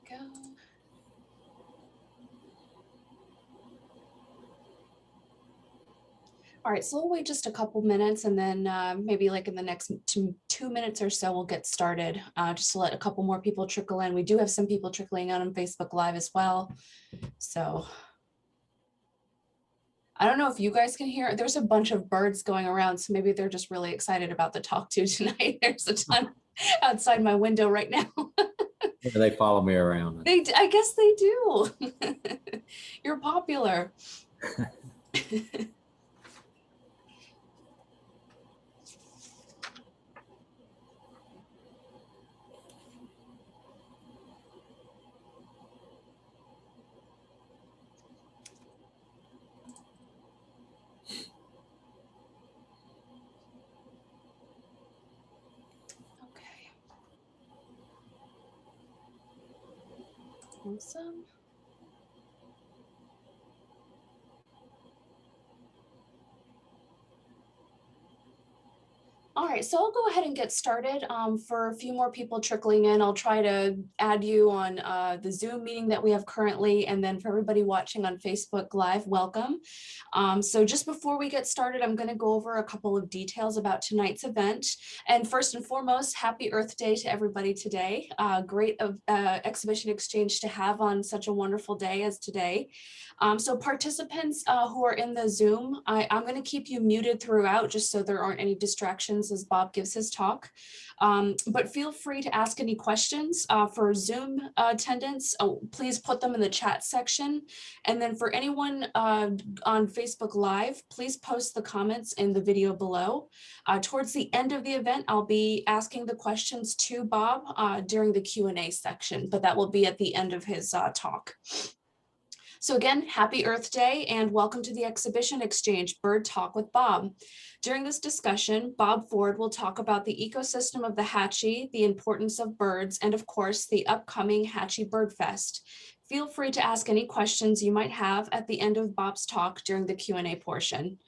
go. All right, so we'll wait just a couple minutes and then maybe like in the next two minutes or so, we'll get started just to let a couple more people trickle in. We do have some people trickling out on Facebook Live as well. So I don't know if you guys can hear, there's a bunch of birds going around. So maybe they're just really excited about the talk to tonight. There's a ton outside my window right now. Yeah, they follow me around. I guess they do. You're popular. Okay. Awesome. All right, so I'll go ahead and get started. For a few more people trickling in, I'll try to add you on the Zoom meeting that we have currently, and then for everybody watching on Facebook Live, welcome. So just before we get started, I'm going to go over a couple of details about tonight's event. And first and foremost, happy Earth Day to everybody today. Great exhibition exchange to have on such a wonderful day as today. So participants who are in the Zoom, I'm going to keep you muted throughout just so there aren't any distractions as Bob gives his talk. But feel free to ask any questions for Zoom attendants. Please put them in the chat section. And then for anyone on Facebook Live, please post the comments in the video below. Towards the end of the event, I'll be asking the questions to Bob during the Q&A section, but that will be at the end of his talk. So again, happy Earth Day and welcome to the exhibition exchange, Bird Talk with Bob. During this discussion, Bob Ford will talk about the ecosystem of the Hatchie, the importance of birds, and of course, the upcoming Hatchie BirdFest. Feel free to ask any questions you might have at the end of Bob's talk during the Q&A portion.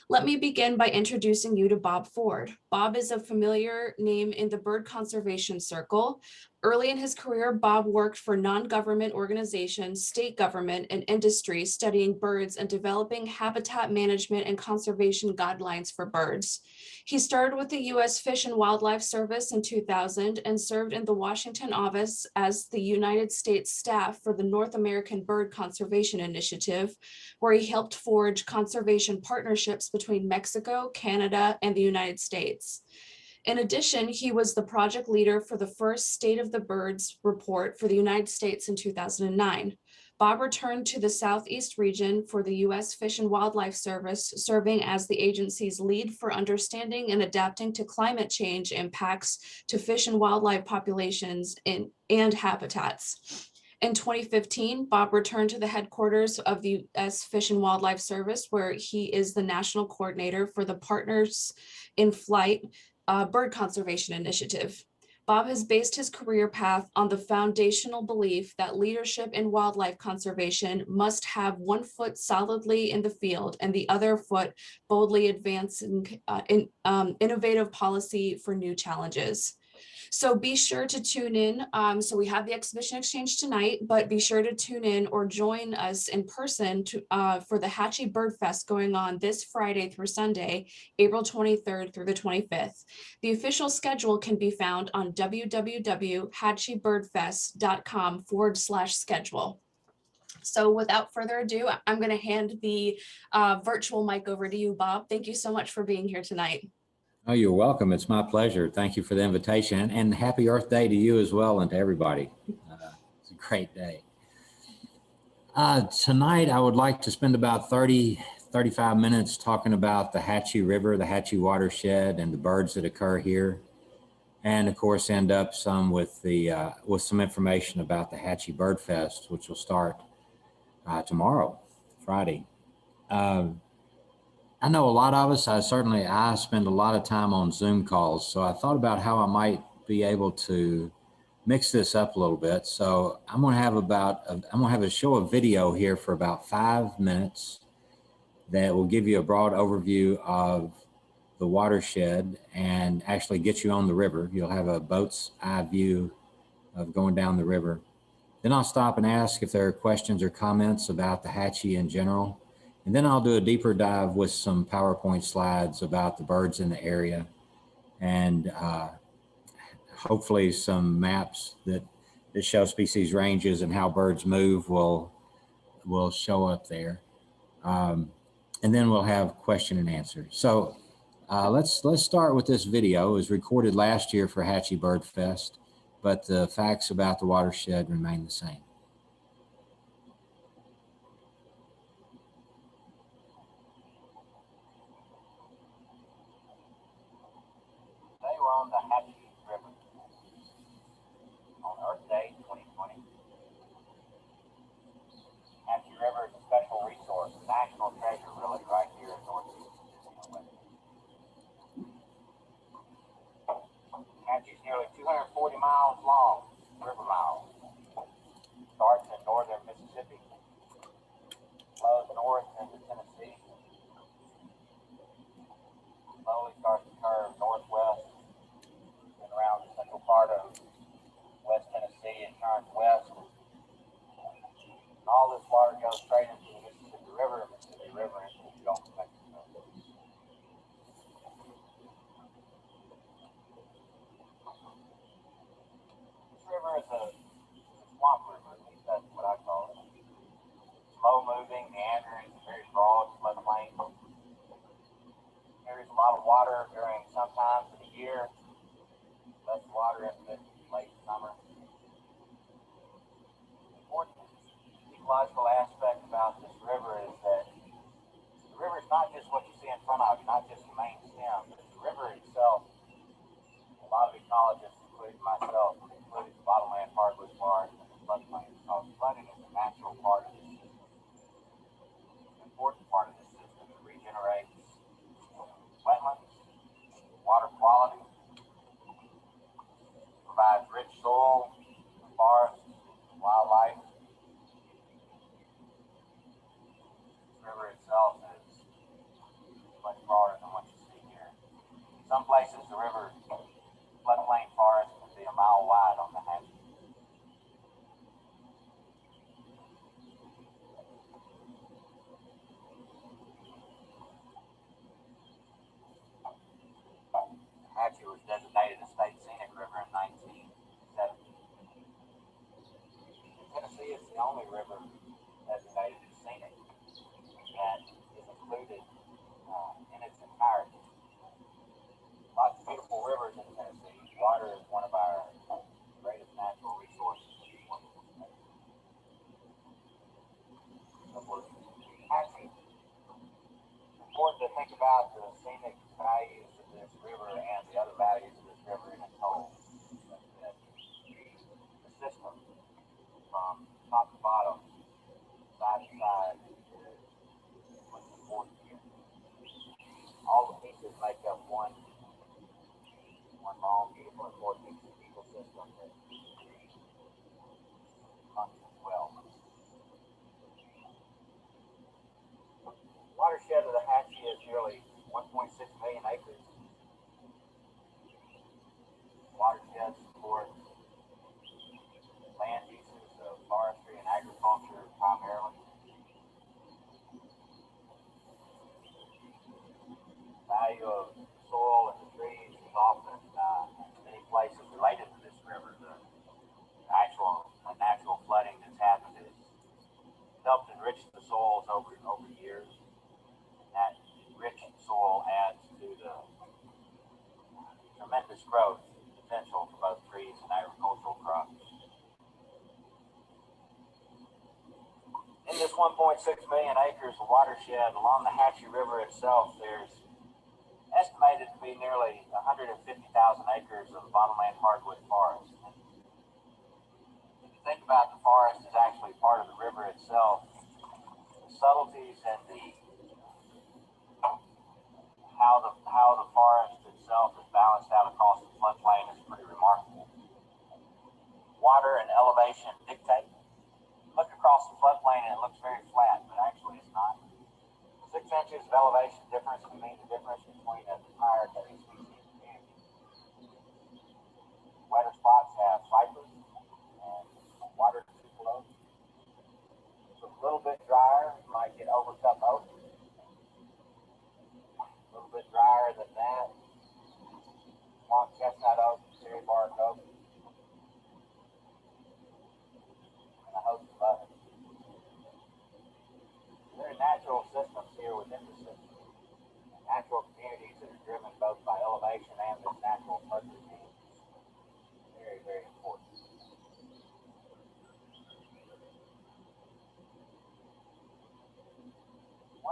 Let me begin by introducing you to Bob Ford. Bob is a familiar name in the bird conservation circle. Early in his career, Bob worked for non-government organizations, state government, and industry studying birds and developing habitat management and conservation guidelines for birds. He started with the U.S. Fish and Wildlife Service in 2000 and served in the Washington office as the United States staff for the North American Bird Conservation Initiative, where he helped forge conservation partnerships between Mexico, Canada, and the United States. In addition, he was the project leader for the first State of the Birds report for the United States in 2009. Bob returned to the Southeast region for the U.S. Fish and Wildlife Service, serving as the agency's lead for understanding and adapting to climate change impacts to fish and wildlife populations and habitats. In 2015, Bob returned to the headquarters of the U.S. Fish and Wildlife Service, where he is the national coordinator for the Partners in Flight Bird Conservation Initiative. Bob has based his career path on the foundational belief that leadership in wildlife conservation must have one foot solidly in the field and the other foot boldly advancing innovative policy for new challenges. So be sure to tune in. So we have the exhibition exchange tonight, but be sure to tune in or join us in person for the Hatchie BirdFest going on this Friday through Sunday, April 23rd through the 25th. The official schedule can be found on www.hatchiebirdfest.com/schedule. So without further ado, I'm going to hand the virtual mic over to you, Bob. Thank you so much for being here tonight. Oh, you're welcome. It's my pleasure. Thank you for the invitation, and happy Earth Day to you as well and to everybody. It's a great day. Tonight, I would like to spend about 35 minutes talking about the Hatchie River, the Hatchie watershed, and the birds that occur here. And of course, end up some with some information about the Hatchie BirdFest, which will start tomorrow, Friday. I know a lot of us, I spend a lot of time on Zoom calls. So I thought about how I might be able to mix this up a little bit. So I'm going to have a show of video here for about 5 minutes that will give you a broad overview of the watershed and actually get you on the river. You'll have a boat's eye view of going down the river. Then I'll stop and ask if there are questions or comments about the Hatchie in general. And then I'll do a deeper dive with some PowerPoint slides about the birds in the area and hopefully some maps that show species ranges and how birds move will show up there. And then we'll have question and answer. So let's start with this video. It was recorded last year for Hatchie BirdFest, but the facts about the watershed remain the same. Today we're on the Hatchie River on Earth Day 2020. Hatchie River is a special resource, a national treasure really right here in northeast Virginia. Hatchie is nearly 240 miles long, river miles. Starts in northern Mississippi, flows north into Tennessee, slowly starts to curve northwest and around the central part of West Tennessee and turns west. All this water goes straight into the Mississippi River into the Gulf of Mexico. This river is a swamp river, at least that's what I call it. Slow moving, meandering, very broad floodplain. Carries a lot of water during some times of the year, less water in the late summer. Important ecological aspect about this river is that the river is not just what you see in front of you, not just the main stem, but the river itself. A lot of ecologists, including myself, including the bottomland hardwood forest and the floodplain, because flooding is a natural part of this system, an important part of this system. It regenerates wetlands, water quality, provides rich soil, forests, wildlife. This river itself is much broader than what you see here. In some places, the river floodplain forest can be a mile wide on the Hatchie. Hatchie was designated a state scenic river in 1970. Tennessee is the only river designated as scenic that is included in its entirety. Lots of beautiful rivers in Tennessee. Water is one of our greatest natural resources. So for Hatchie, it's important to think about the scenic values of this river and the other values of this river in its whole. The system from top to bottom, side to side, is what's important here. All the pieces make up one long, beautiful, important ecosystem that functions well. Watershed of the Hatchie is nearly 1.6 million acres. Watershed supports land uses of forestry and agriculture primarily. Value of soil and the trees is often in many places related to this river. The natural flooding that's happened has helped enrich the soils over years. That rich soil adds to the tremendous growth potential for both trees and agricultural crops. In this 1.6 million acres of watershed along the Hatchie River itself, there's estimated to be nearly 150,000 acres of bottomland hardwood forest. If you think about the forest as actually part of the river itself, the subtleties and how the forest itself is balanced out across the floodplain is pretty remarkable. Water and elevation dictate. Look across the floodplain and it looks very flat, but actually it's not. 6 inches of elevation difference can mean the difference between an entire species community. Wetter spots have cypress and water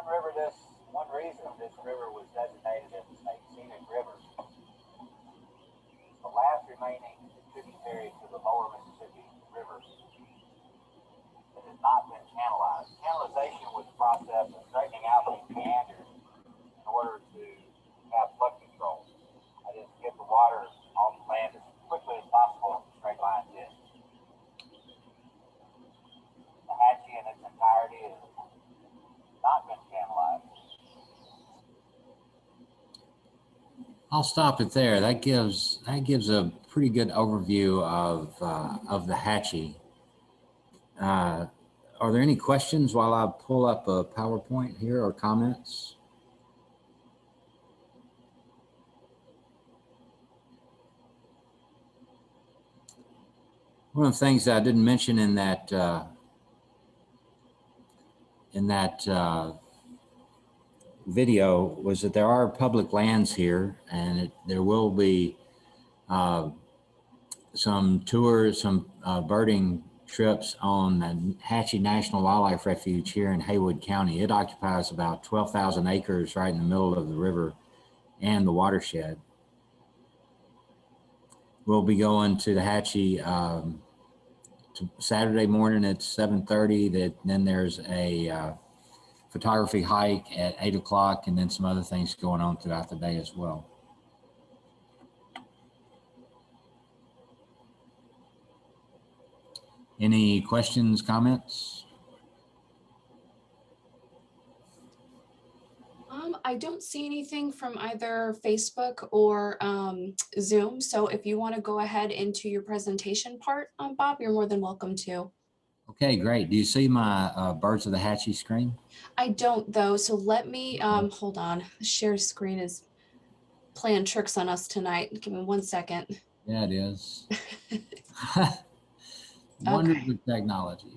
one reason this river was designated as a state scenic river. The last remaining tributary to the lower Mississippi River that has not been channelized. Channelization was the process of straightening out these meanders in order to have flood control. That is, get the water off the land as quickly as possible in a straight line ditch. The Hatchie in its entirety has not been channelized. I'll stop it there. That gives a pretty good overview of the Hatchie. Are there any questions while I pull up a PowerPoint here or comments? One of the things that I didn't mention in that video was that there are public lands here, and there will be some tours, some birding trips on the Hatchie National Wildlife Refuge here in Haywood County. It occupies about 12,000 acres right in the middle of the river and the watershed. We'll be going to the Hatchie to Saturday morning at 7:30. Then there's a photography hike at 8 o'clock, and then some other things going on throughout the day as well. Any questions, comments? I don't see anything from either Facebook or Zoom. So if you want to go ahead into your presentation part, Bob, you're more than welcome to. Okay, great. Do you see my Birds of the Hatchie screen? I don't though. So let me, hold on. The share screen is playing tricks on us tonight. Give me 1 second. Yeah, it is. Wonders of technology.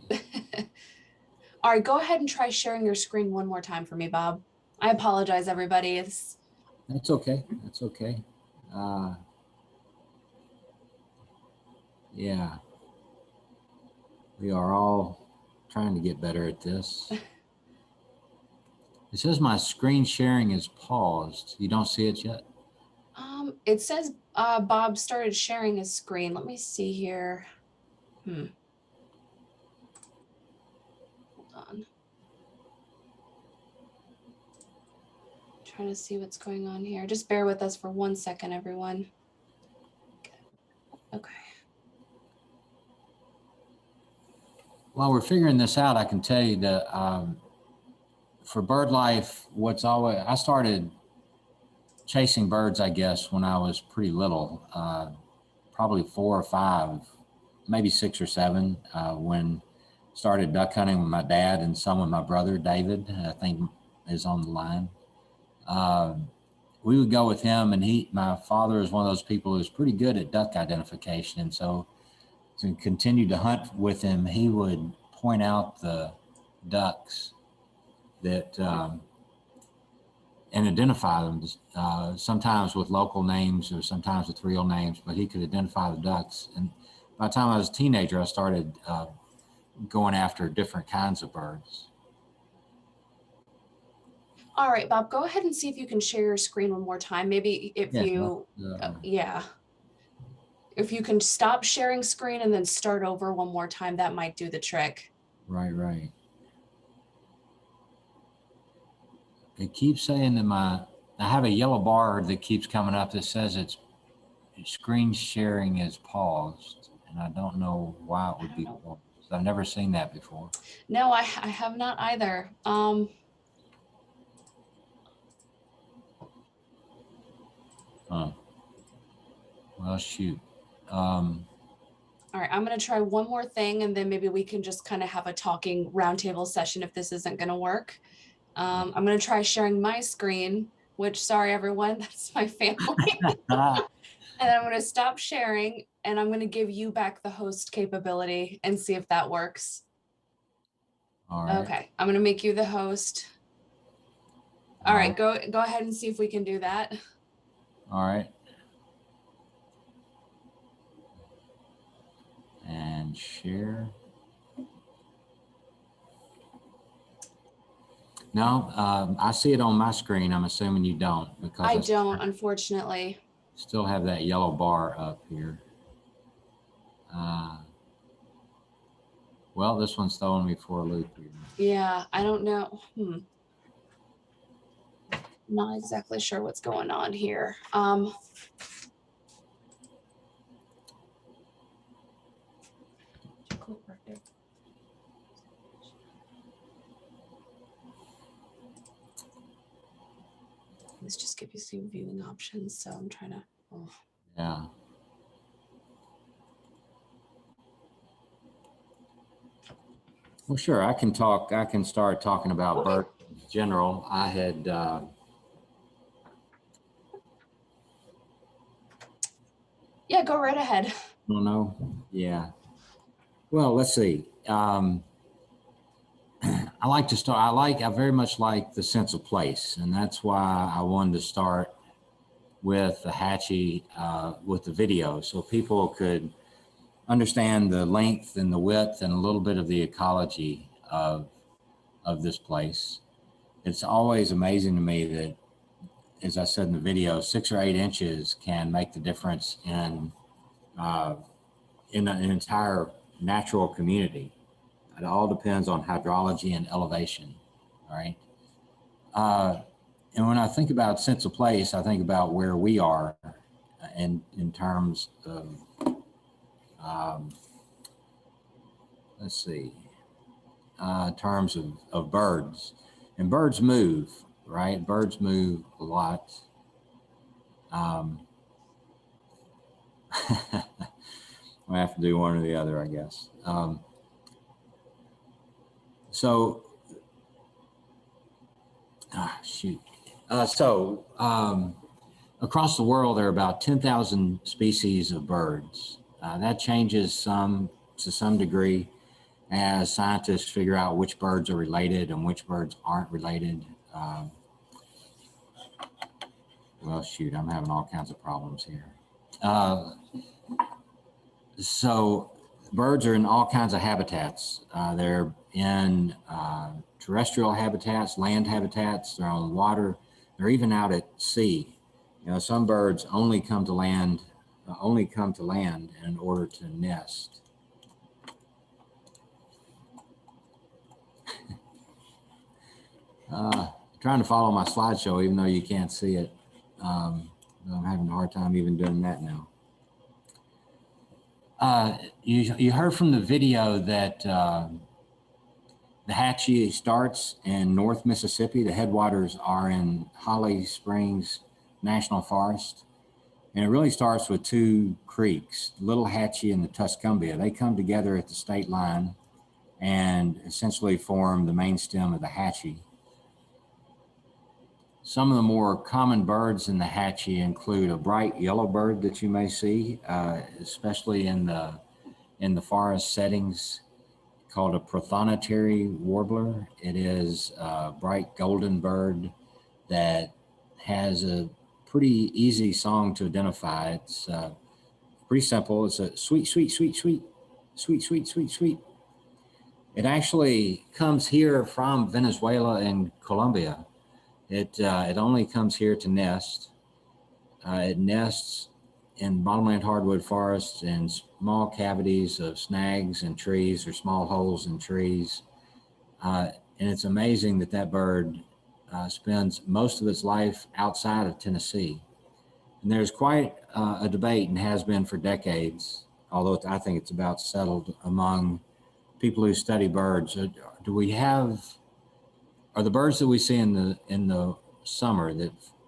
All right, go ahead and try sharing your screen one more time for me, Bob. I apologize, everybody. That's okay. That's okay. Yeah. We are all trying to get better at this. It says my screen sharing is paused. You don't see it yet? It says Bob started sharing his screen. Let me see here. Hold on. Trying to see what's going on here. Just bear with us for 1 second, everyone. Okay. While we're figuring this out, I can tell you that for bird life, I started chasing birds, I guess, when I was pretty little, probably 4 or 5, maybe 6 or 7, when started duck hunting with my dad and some with my brother, David, I think is on the line. We would go with him, and my father is one of those people who's pretty good at duck identification. And so to continue to hunt with him, he would point out the ducks that, and identify them, sometimes with local names or sometimes with real names, but he could identify the ducks. And by the time I was a teenager, I started going after different kinds of birds. All right, Bob, go ahead and see if you can share your screen one more time. Maybe if if you can stop sharing screen and then start over one more time, that might do the trick. Right. It keeps saying that I have a yellow bar that keeps coming up that says its screen sharing is paused, and I don't know why it would be paused. I've never seen that before. No, I have not either. Well, shoot. All right, I'm going to try one more thing, and then maybe we can just kind of have a talking roundtable session if this isn't going to work. I'm going to try sharing my screen, which, sorry, everyone, that's my family. And I'm going to stop sharing, and I'm going to give you back the host capability and see if that works. All right. Okay, I'm going to make you the host. All right, go ahead and see if we can do that. All right. And share. No, I see it on my screen. I'm assuming you don't, because I don't, unfortunately. still have that yellow bar up here. Well, this one's throwing me for a loop here. Yeah, I don't know. Not exactly sure what's going on here. Let's just give you some viewing options. So I'm trying to. Oh. Yeah. Well, sure. I can start talking about birds in general. I had. Yeah, go right ahead. I don't know. Yeah. Well, let's see. I like to start. I very much like the sense of place, and that's why I wanted to start with the Hatchie, with the video, so people could understand the length and the width and a little bit of the ecology of this place. It's always amazing to me that, as I said in the video, 6 or 8 inches can make the difference in an entire natural community. It all depends on hydrology and elevation, all right? And when I think about sense of place, I think about where we are in terms of, let's see, in terms of birds. And birds move, right? Birds move a lot. I have to do one or the other, I guess. Across the world, there are about 10,000 species of birds. That changes to some degree as scientists figure out which birds are related and which birds aren't related. Well, shoot, I'm having all kinds of problems here. So birds are in all kinds of habitats. They're in terrestrial habitats, land habitats, they're on water, they're even out at sea. You know, some birds only come to land in order to nest. Trying to follow my slideshow, even though you can't see it. I'm having a hard time even doing that now. You heard from the video that the Hatchie starts in North Mississippi. The headwaters are in Holly Springs National Forest. And it really starts with 2 creeks, Little Hatchie and the Tuscumbia. They come together at the state line and essentially form the main stem of the Hatchie. Some of the more common birds in the Hatchie include a bright yellow bird that you may see, especially in the forest settings, called a Profonitary Warbler. It is a bright golden bird that has a pretty easy song to identify. It's pretty simple. It's a sweet, sweet, sweet, sweet, sweet, sweet, sweet, sweet. It actually comes here from Venezuela and Colombia. It only comes here to nest. It nests in bottomland hardwood forests in small cavities of snags and trees or small holes in trees. And it's amazing that that bird spends most of its life outside of Tennessee. And there's quite a debate, and has been for decades, although I think it's about settled among people who study birds. Are the birds that we see in the summer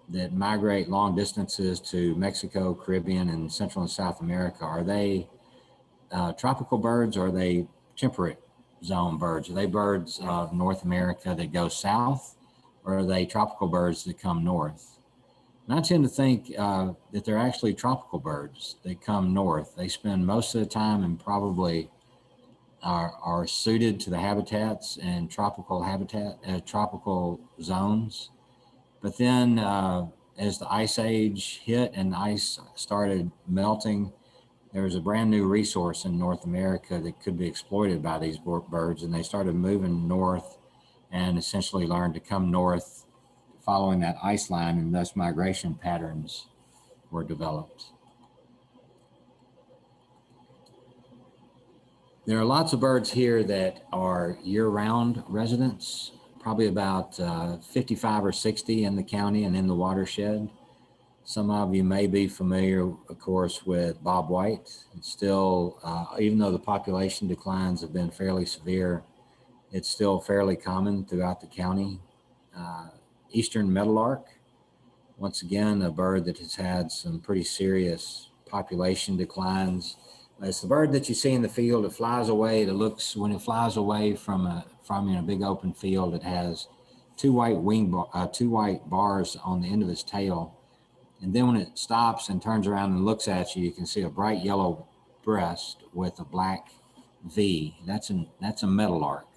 that migrate long distances to Mexico, Caribbean, and Central and South America, are they tropical birds, or are they temperate zone birds? Are they birds of North America that go south, or are they tropical birds that come north? And I tend to think that they're actually tropical birds that come north. They spend most of the time and probably are suited to the habitats and tropical zones. But then as the ice age hit and the ice started melting, there was a brand new resource in North America that could be exploited by these birds, and they started moving north and essentially learned to come north following that ice line, and thus migration patterns were developed. There are lots of birds here that are year-round residents, probably about 55 or 60 in the county and in the watershed. Some of you may be familiar, of course, with Bob White. It's still, even though the population declines have been fairly severe, it's still fairly common throughout the county. Eastern Meadowlark, once again, a bird that has had some pretty serious population declines. It's the bird that you see in the field. It flies away. When it flies away from in a big open field, it has two white bars on the end of its tail. And then when it stops and turns around and looks at you, you can see a bright yellow breast with a black V. That's a meadowlark.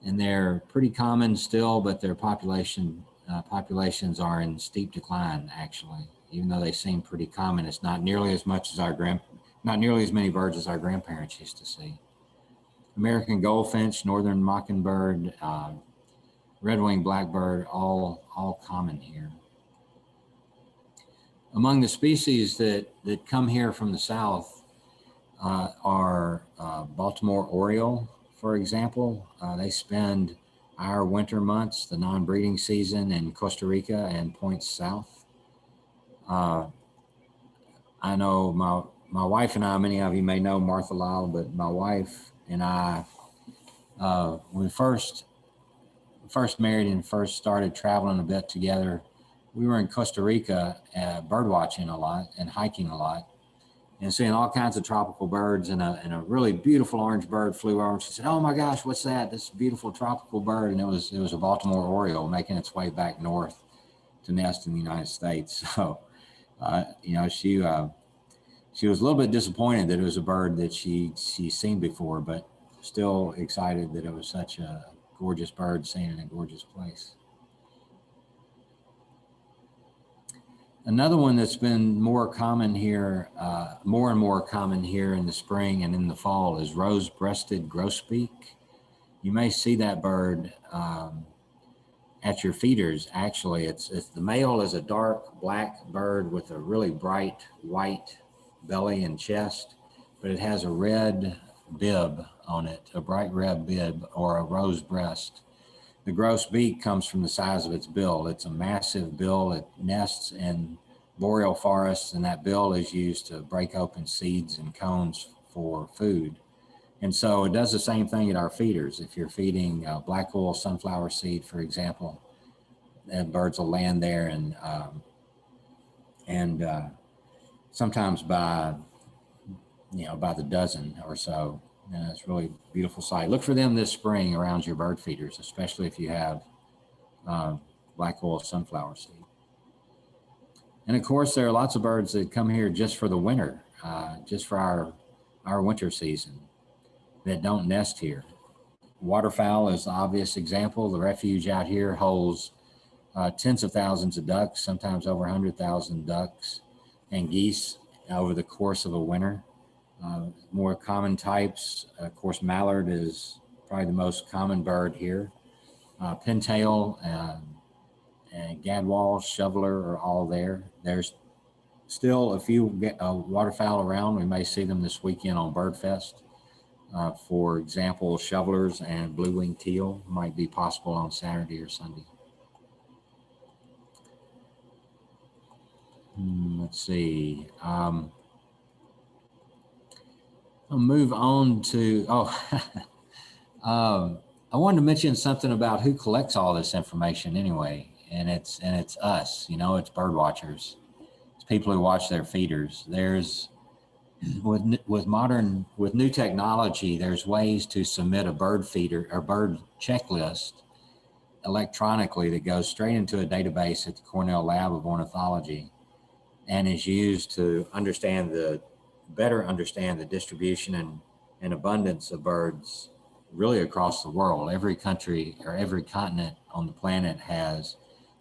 And they're pretty common still, but their populations are in steep decline, actually. Even though they seem pretty common, it's not nearly as much as not nearly as many birds as our grandparents used to see. American goldfinch, northern mockingbird, red-winged blackbird, all common here. Among the species that come here from the south are Baltimore Oriole, for example. They spend our winter months, the non-breeding season, in Costa Rica and points south. I know my wife and I, many of you may know Martha Lyle, but my wife and I, when we first married and first started traveling a bit together, we were in Costa Rica bird watching a lot and hiking a lot and seeing all kinds of tropical birds, and a really beautiful orange bird flew over, and she said, "Oh my gosh, what's that? This beautiful tropical bird." And it was a Baltimore Oriole making its way back north to nest in the United States. So, you know, she was a little bit disappointed that it was a bird that she'd seen before, but still excited that it was such a gorgeous bird seen in a gorgeous place. Another one that's been more and more common here in the spring and in the fall is rose-breasted grosbeak. You may see that bird at your feeders. Actually, it's the male is a dark black bird with a really bright white belly and chest, but it has a red bib on it, a bright red bib or a rose breast. The grosbeak comes from the size of its bill. It's a massive bill. It nests in boreal forests, and that bill is used to break open seeds and cones for food. And so it does the same thing at our feeders. If you're feeding black oil sunflower seed, for example, birds will land there and sometimes by the dozen or so. And it's really a beautiful sight. Look for them this spring around your bird feeders, especially if you have black oil sunflower seed. And of course, there are lots of birds that come here just for the winter, just for our winter season, that don't nest here. Waterfowl is the obvious example. The refuge out here holds tens of thousands of ducks, sometimes over 100,000 ducks and geese over the course of a winter. More common types, of course, mallard is probably the most common bird here. Pintail and gadwall, shoveler are all there. There's still a few waterfowl around. We may see them this weekend on BirdFest. For example, shovelers and blue-winged teal might be possible on Saturday or Sunday. Let's see. I'll move on to, I wanted to mention something about who collects all this information anyway, and it's us, it's bird watchers. It's people who watch their feeders. There's, with new technology, there's ways to submit a bird feeder or bird checklist electronically that goes straight into a database at the Cornell Lab of Ornithology and is used to better understand the distribution and abundance of birds really across the world. Every country or every continent on the planet has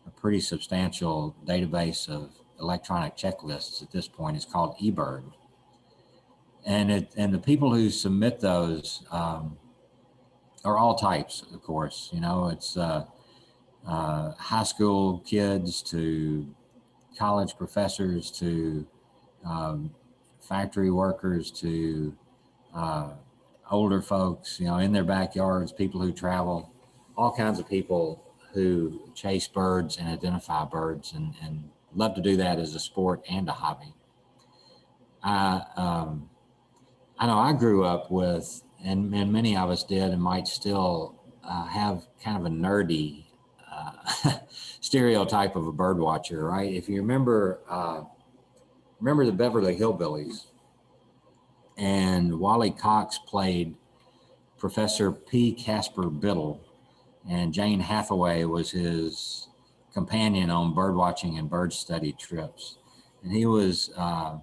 a pretty substantial database of electronic checklists at this point. It's called eBird. And the people who submit those or all types, of course. You know, it's high school kids to college professors to factory workers to uh, older folks, you know, in their backyards, people who travel, all kinds of people who chase birds and identify birds and love to do that as a sport and a hobby. I, um, I know I grew up with, and many of us did and might still have kind of a nerdy stereotype of a bird watcher, right? If you remember the Beverly Hillbillies, and Wally Cox played Professor P. Casper Biddle, and Jane Hathaway was his companion on bird watching and bird study trips. And he was a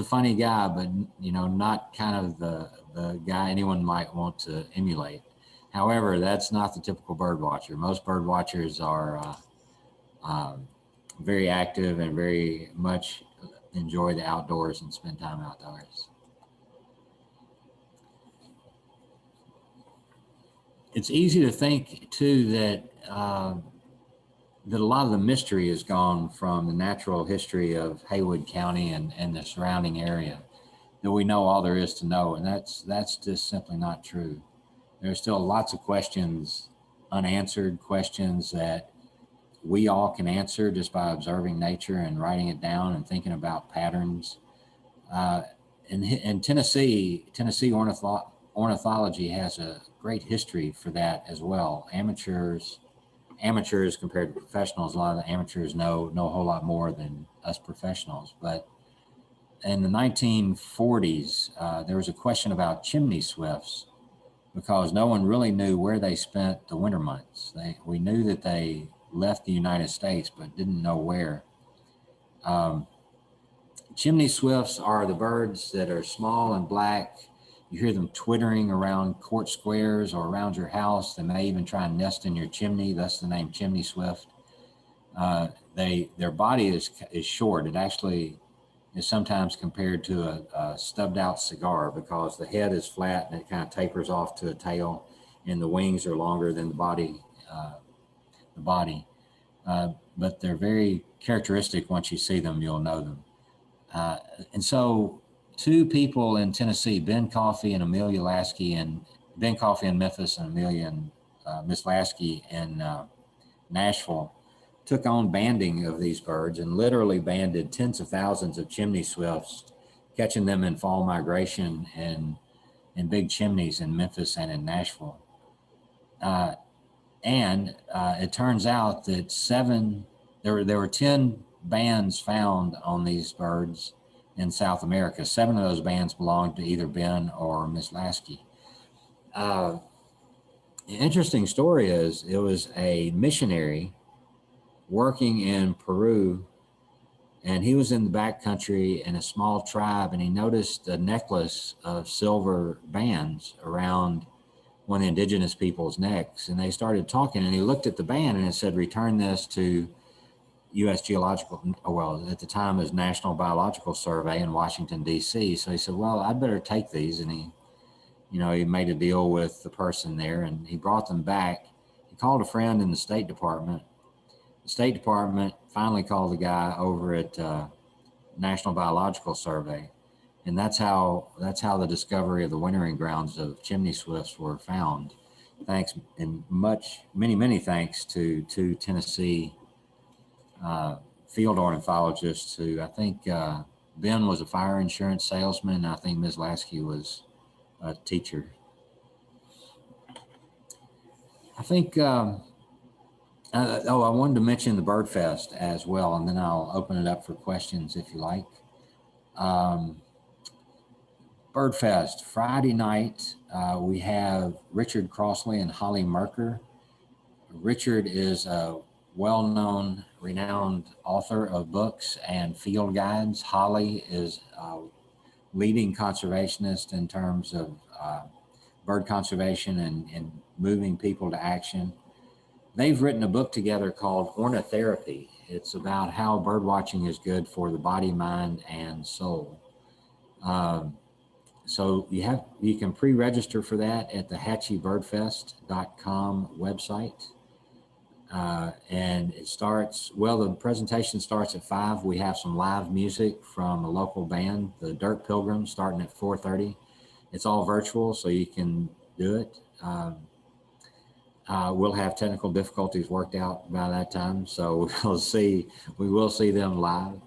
funny guy, but you know, not kind of the guy anyone might want to emulate. However, that's not the typical bird watcher. Most bird watchers are very active and very much enjoy the outdoors and spend time outdoors. It's easy to think too that that a lot of the mystery is gone from the natural history of Haywood County and the surrounding area, that we know all there is to know, and that's just simply not true. There are still lots of questions, unanswered questions that we all can answer just by observing nature and writing it down and thinking about patterns. Uh, in Tennessee ornithology has a great history for that as well. Amateurs compared to professionals, a lot of the amateurs know a whole lot more than us professionals. But in the 1940s, there was a question about chimney swifts because no one really knew where they spent the winter months. We knew that they left the United States, but didn't know where. Um, Chimney swifts are the birds that are small and black. You hear them twittering around court squares or around your house. They may even try and nest in your chimney. That's the name chimney swift. Their body is short. It actually is sometimes compared to a stubbed out cigar because the head is flat and it kind of tapers off to a tail, and the wings are longer than the body. But they're very characteristic. Once you see them, you'll know them. And so two people in Tennessee, Ben Coffey and Amelia Lasky, and Ben Coffey in Memphis and Amelia and Miss Lasky in Nashville, took on banding of these birds and literally banded tens of thousands of chimney swifts, catching them in fall migration and in big chimneys in Memphis and in Nashville. And it turns out that there were 10 bands found on these birds in South America. 7 of those bands belonged to either Ben or Miss Lasky. The interesting story is it was a missionary working in Peru, and he was in the backcountry in a small tribe, and he noticed a necklace of silver bands around one of the indigenous people's necks. And they started talking, and he looked at the band and it said, "Return this to U.S. Geological," well, at the time it was National Biological Survey in Washington, D.C. So he said, "Well, I'd better take these." And he made a deal with the person there and he brought them back. He called a friend in the State Department. The State Department finally called the guy over at National Biological Survey. And that's how the discovery of the wintering grounds of chimney swifts were found. Thanks, and many thanks to two Tennessee field ornithologists who, I think Ben was a fire insurance salesman, and I think Ms. Lasky was a teacher. I think, I wanted to mention the BirdFest as well, and then I'll open it up for questions if you like. BirdFest, Friday night, we have Richard Crossley and Holly Merker. Richard is a well-known, renowned author of books and field guides. Holly is a leading conservationist in terms of bird conservation and moving people to action. They've written a book together called Ornitherapy. It's about how bird watching is good for the body, mind, and soul. So you can pre-register for that at the HatchieBirdFest.com website. And it starts, well, the presentation starts at 5. We have some live music from a local band, the Dirt Pilgrims, starting at 4:30. It's all virtual, so you can do it. We'll have technical difficulties worked out by that time, so we will see them live.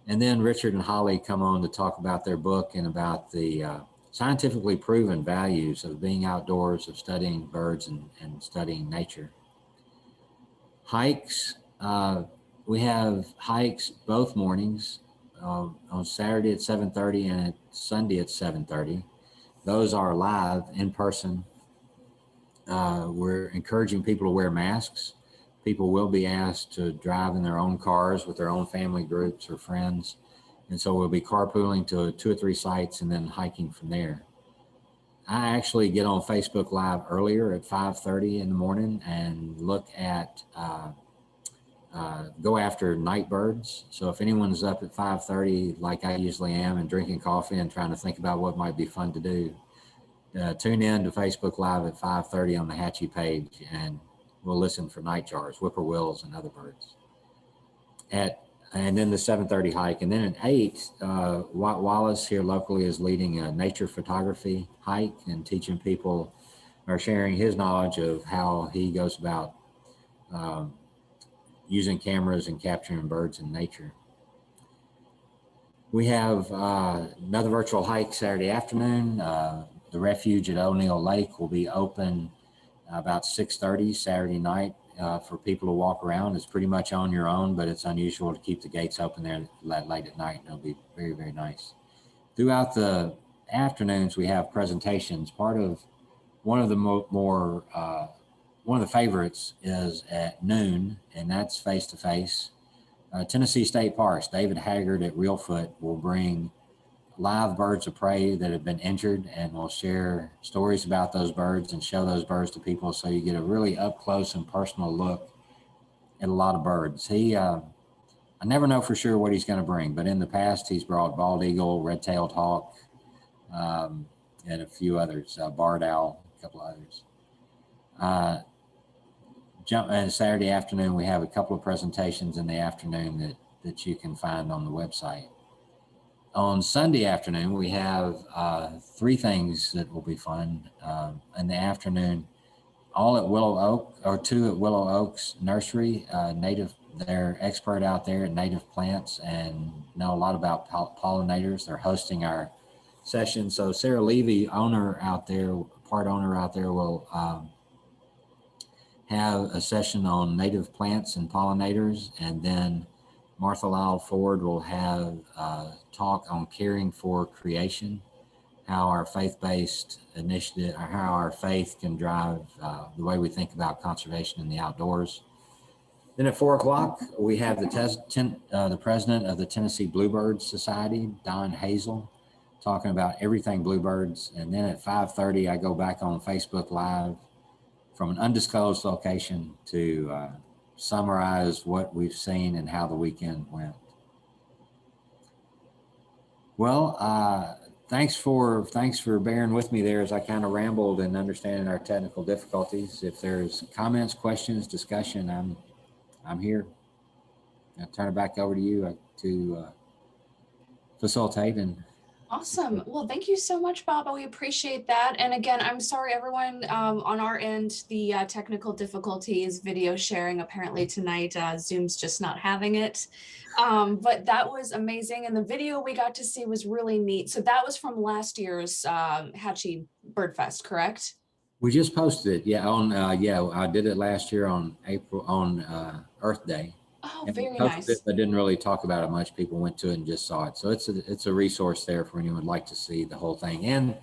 And then Richard and Holly come on to talk about their book and about the scientifically proven values of being outdoors, of studying birds and studying nature. Hikes, we have hikes both mornings, on Saturday at 7:30 and at Sunday at 7:30. Those are live in person. We're encouraging people to wear masks. People will be asked to drive in their own cars with their own family groups or friends. And so we'll be carpooling to 2 or 3 sites and then hiking from there. I actually get on Facebook Live earlier at 5:30 in the morning and look at, go after night birds. So if anyone's up at 5:30, like I usually am, and drinking coffee and trying to think about what might be fun to do, tune in to Facebook Live at 5:30 on the Hatchie page, and we'll listen for nightjars, whippoorwills, and other birds. And then the 7:30 hike. And then at 8, Wallace here locally is leading a nature photography hike and teaching people, or sharing his knowledge of how he goes about using cameras and capturing birds in nature. We have another virtual hike Saturday afternoon. The refuge at O'Neill Lake will be open about 6:30 Saturday night for people to walk around. It's pretty much on your own, but it's unusual to keep the gates open there late at night. It'll be very, very nice. Throughout the afternoons, we have presentations. Part of one of the one of the favorites is at noon, and that's face-to-face. Tennessee State Parks, David Haggard at Reelfoot will bring live birds of prey that have been injured, and we'll share stories about those birds and show those birds to people, so you get a really up close and personal look at a lot of birds. I never know for sure what he's going to bring, but in the past he's brought bald eagle, red-tailed hawk, and a few others, barred owl, a couple others. And Saturday afternoon, we have a couple of presentations in the afternoon that you can find on the website. On Sunday afternoon, we have 3 things that will be fun in the afternoon. All at Willow Oak, or 2 at Willow Oaks Nursery. They're expert out there at native plants and know a lot about pollinators. They're hosting our session. So Sarah Levy, part owner out there, will have a session on native plants and pollinators, and then Martha Lyle Ford will have a talk on caring for creation, how our faith-based initiative, or how our faith can drive the way we think about conservation in the outdoors. Then at 4 o'clock, we have the president of the Tennessee Bluebird Society, Don Hazel, talking about everything bluebirds. And then at 5:30, I go back on Facebook Live from an undisclosed location to summarize what we've seen and how the weekend went. Well, thanks for bearing with me there as I kind of rambled and understanding our technical difficulties. If there's comments, questions, discussion, I'm here. I'll turn it back over to you to facilitate. And awesome. Well, thank you so much, Bob. We appreciate that. And again, I'm sorry, everyone, on our end, the technical difficulties, video sharing apparently tonight, Zoom's just not having it. But that was amazing. And the video we got to see was really neat. So that was from last year's Hatchie BirdFest, correct? we just posted it. Yeah, I did it last year on Earth Day. Oh, and very we posted nice. it, but didn't really talk about it much. People went to it and just saw it. So it's a resource there for anyone who'd like to see the whole thing. And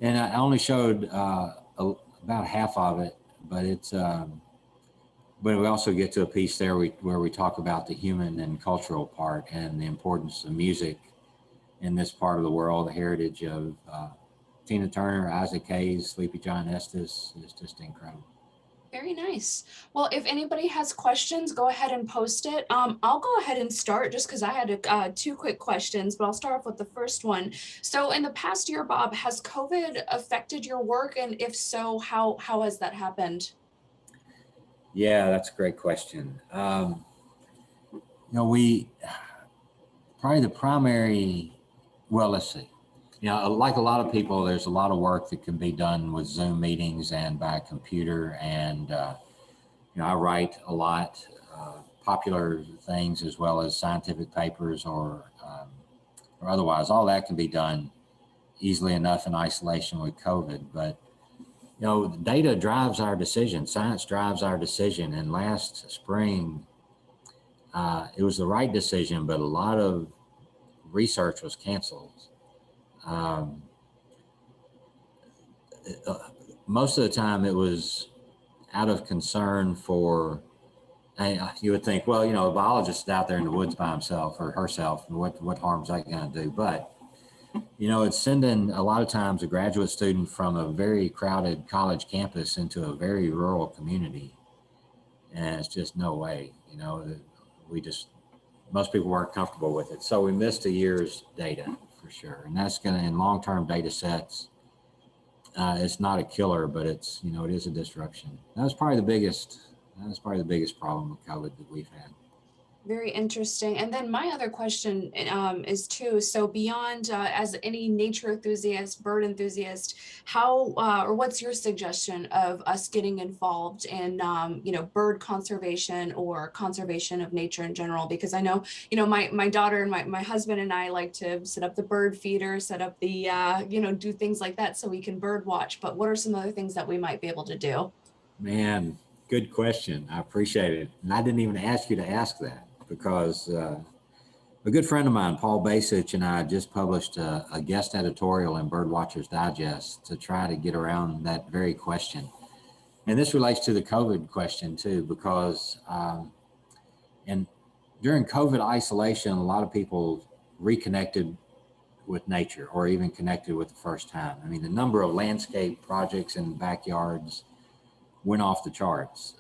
I only showed about half of it, but but we also get to a piece there where we talk about the human and cultural part and the importance of music in this part of the world, the heritage of Tina Turner, Isaac Hayes, Sleepy John Estes is just incredible. Very nice. Well, if anybody has questions, go ahead and post it. I'll go ahead and start just because I had two quick questions, but I'll start off with the first one. So in the past year, Bob, has COVID affected your work? And if so, how has that happened? Yeah, that's a great question. We probably the primary, well, let's see. Like a lot of people, there's a lot of work that can be done with Zoom meetings and by computer. And, I write a lot, popular things as well as scientific papers or otherwise. All that can be done easily enough in isolation with COVID. But, data drives our decision. Science drives our decision. And last spring, it was the right decision, but a lot of research was canceled. Most of the time it was out of concern for, you would think, well, a biologist out there in the woods by himself or herself, and what harm is that going to do? But, it's sending a lot of times a graduate student from a very crowded college campus into a very rural community. And it's just no way, most people weren't comfortable with it. So we missed a year's data for sure. And that's going to, in long-term data sets, it's not a killer, but it's, it is a disruption. That was probably the biggest problem with COVID that we've had. Very interesting. And then my other question is too, so beyond as any nature enthusiast, bird enthusiast, how or what's your suggestion of us getting involved in, bird conservation or conservation of nature in general? Because I know, my daughter and my husband and I like to set up the bird feeder, set up the, do things like that so we can bird watch. But what are some other things that we might be able to do? Man, good question. I appreciate it. And I didn't even ask you to ask that, because a good friend of mine, Paul Basich, and I just published a guest editorial in Birdwatchers Digest to try to get around that very question. And this relates to the COVID question too, because and during COVID isolation, a lot of people reconnected with nature or even connected with the first time. I mean, the number of landscape projects in backyards went off the charts.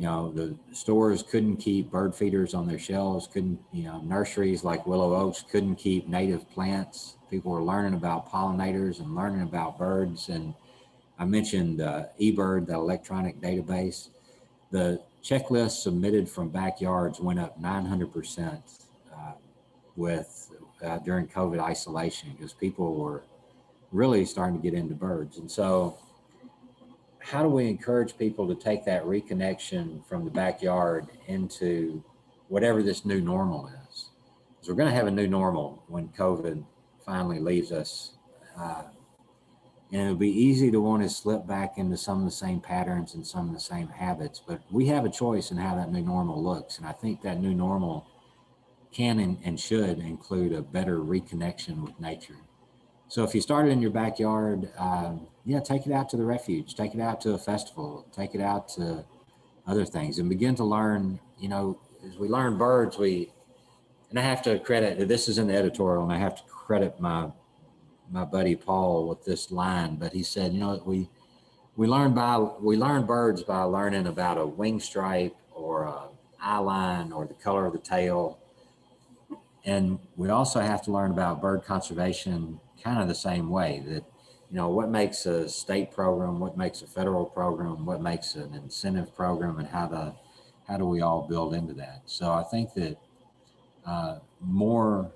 The stores couldn't keep bird feeders on their shelves, nurseries like Willow Oaks couldn't keep native plants. People were learning about pollinators and learning about birds. And I mentioned eBird, the electronic database. The checklist submitted from backyards went up 900% during COVID isolation, because people were really starting to get into birds. And so how do we encourage people to take that reconnection from the backyard into whatever this new normal is? Because we're going to have a new normal when COVID finally leaves us. And it'll be easy to want to slip back into some of the same patterns and some of the same habits, but we have a choice in how that new normal looks. And I think that new normal can and should include a better reconnection with nature. So if you started in your backyard, take it out to the refuge, take it out to a festival, take it out to other things, and begin to learn, as we learn birds, and I have to credit, this is in the editorial, and I have to credit my buddy Paul with this line, but he said, we learn birds by learning about a wing stripe or a eye line or the color of the tail. And we also have to learn about bird conservation kind of the same way, that, what makes a state program, what makes a federal program, what makes an incentive program, and how do we all build into that? So I think that more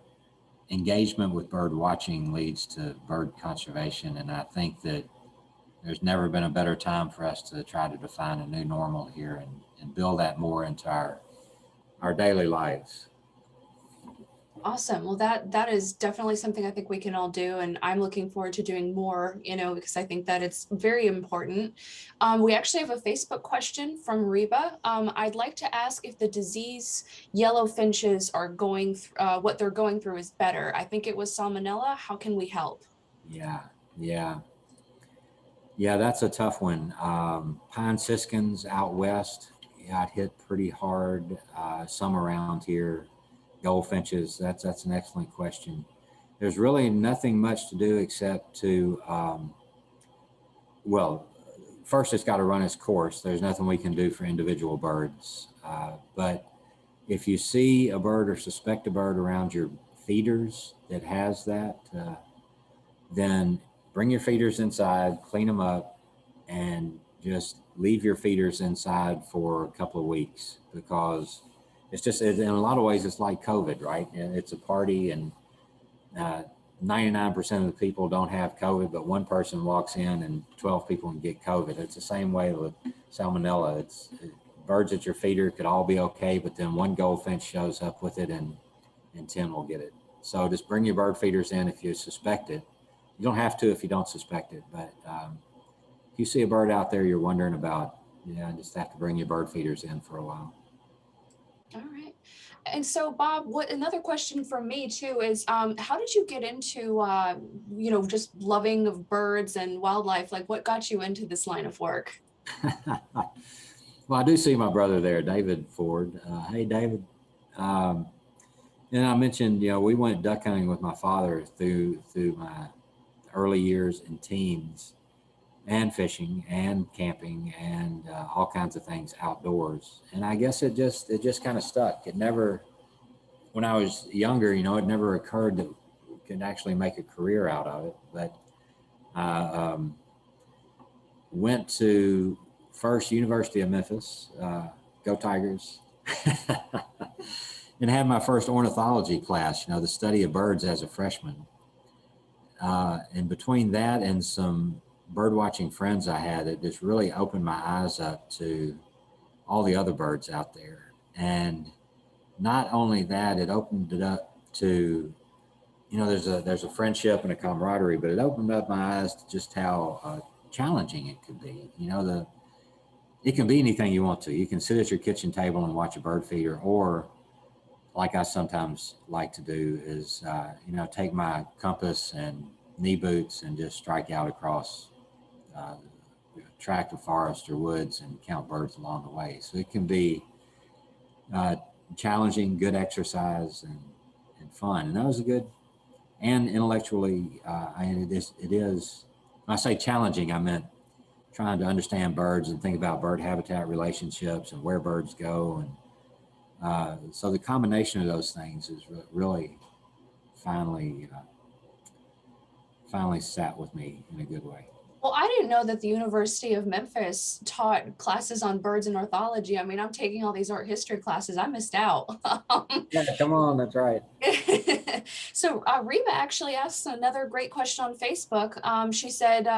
engagement with bird watching leads to bird conservation. And I think that there's never been a better time for us to try to define a new normal here and build that more into our daily lives. Awesome. Well, that is definitely something I think we can all do. And I'm looking forward to doing more, because I think that it's very important. We actually have a Facebook question from Reba. I'd like to ask if the disease yellow finches are going through, what they're going through is better. I think it was salmonella. How can we help? Yeah, that's a tough one. Pine siskins out west got hit pretty hard. Some around here. Goldfinches, that's an excellent question. There's really nothing much to do except to, first it's got to run its course. There's nothing we can do for individual birds. But if you see a bird or suspect a bird around your feeders that has that, then bring your feeders inside, clean them up, and just leave your feeders inside for a couple of weeks, because it's just, in a lot of ways, it's like COVID, right? It's a party, and 99% of the people don't have COVID, but one person walks in and 12 people can get COVID. It's the same way with salmonella. Birds at your feeder could all be okay, but then one goldfinch shows up with it and 10 will get it. So just bring your bird feeders in if you suspect it. You don't have to if you don't suspect it, but if you see a bird out there you're wondering about, just have to bring your bird feeders in for a while. All right. And so, Bob, another question from me too is, how did you get into, just loving of birds and wildlife? Like, what got you into this line of work? Well, I do see my brother there, David Ford. Hey, David. And I mentioned, we went duck hunting with my father through my early years and teens, and fishing and camping and all kinds of things outdoors. And I guess it just kind of stuck. It never, when I was younger, it never occurred that we could actually make a career out of it. But I went to first University of Memphis, go Tigers, and had my first ornithology class, the study of birds as a freshman. And between that and some bird watching friends I had, it just really opened my eyes up to all the other birds out there. And not only that, it opened it up to, there's a friendship and a camaraderie, but it opened up my eyes to just how challenging it could be. It can be anything you want to. You can sit at your kitchen table and watch a bird feeder, or like I sometimes like to do is, take my compass and knee boots and just strike out across tract of forest or woods and count birds along the way. So it can be challenging, good exercise, and fun. And that was a good, and intellectually, it is, when I say challenging, I meant trying to understand birds and think about bird habitat relationships and where birds go. And so the combination of those things is really finally sat with me in a good way. Well, I didn't know that the University of Memphis taught classes on birds and ornithology. I mean, I'm taking all these art history classes. I missed out. Yeah, come on, that's right. So Reba actually asked another great question on Facebook. She said,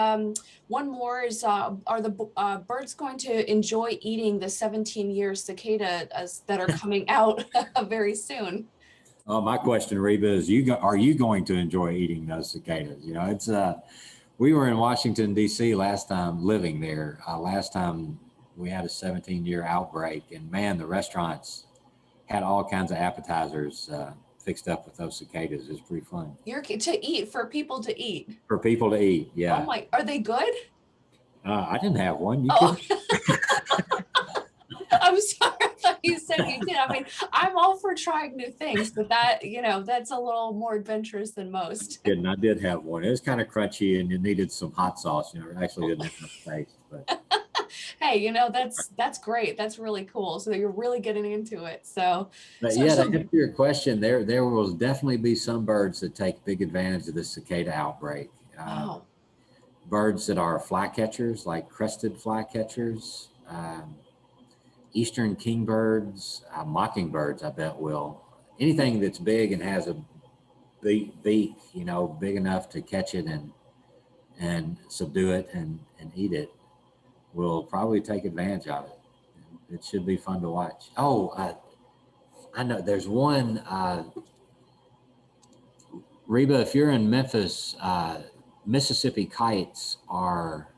one more is, are the birds going to enjoy eating the 17-year cicada that are coming out very soon? My question, Reba, is are you going to enjoy eating those cicadas? It's we were in Washington, D.C. last time, living there. Last time we had a 17-year outbreak, and man, the restaurants had all kinds of appetizers fixed up with those cicadas. It was pretty fun. For people to eat. For people to eat, yeah. Oh my, are they good? I didn't have one. You I'm sorry, I thought you said you did. I mean, I'm all for trying new things, but that, that's a little more adventurous than most. And I did have one. It was kind of crunchy and it needed some hot sauce. It actually didn't have enough taste. But hey, that's great. That's really cool. So you're really getting into it. To answer your question, there will definitely be some birds that take big advantage of the cicada outbreak. Wow. Birds that are flycatchers, like crested flycatchers, eastern kingbirds, mockingbirds, I bet will. Anything that's big and has a beak, big enough to catch it and subdue it and eat it, will probably take advantage of it. It should be fun to watch. Oh, I know there's one, Reba, if you're in Memphis, Mississippi kites are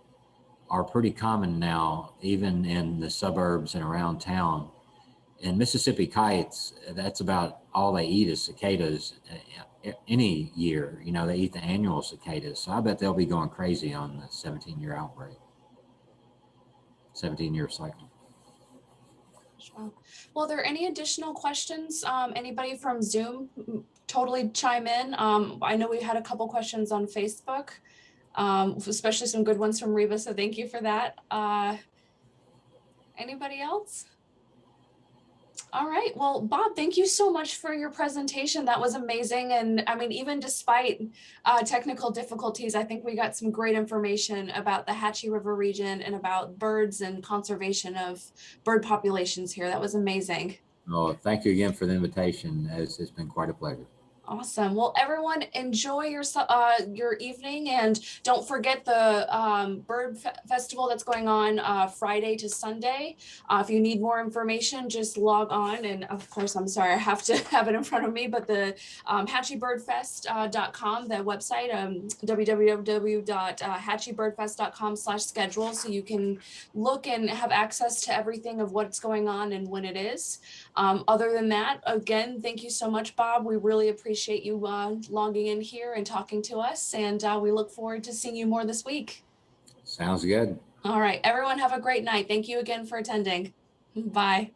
pretty common now, even in the suburbs and around town. And Mississippi kites, that's about all they eat is cicadas any year. They eat the annual cicadas. So I bet they'll be going crazy on the 17-year outbreak, 17-year cycle. Well, are there any additional questions? Anybody from Zoom totally chime in? I know we had a couple questions on Facebook. especially some good ones from Reba. So thank you for that. Anybody else? All right. Well, Bob, thank you so much for your presentation. That was amazing. And I mean, even despite technical difficulties, I think we got some great information about the Hatchie River region and about birds and conservation of bird populations here. That was amazing. Oh, thank you again for the invitation. It's been quite a pleasure. Awesome. Well, everyone, enjoy your evening, and don't forget the festival that's going on Friday to Sunday. If you need more information, just log on. And of course, I'm sorry, I have to have it in front of me, but the HatchieBirdFest.com, the website, www.hatchiebirdfest.com/schedule, so you can look and have access to everything of what's going on and when it is. Other than that, again, thank you so much, Bob. We really appreciate you logging in here and talking to us, and we look forward to seeing you more this week. Sounds good. All right, everyone have a great night. Thank you again for attending. Bye.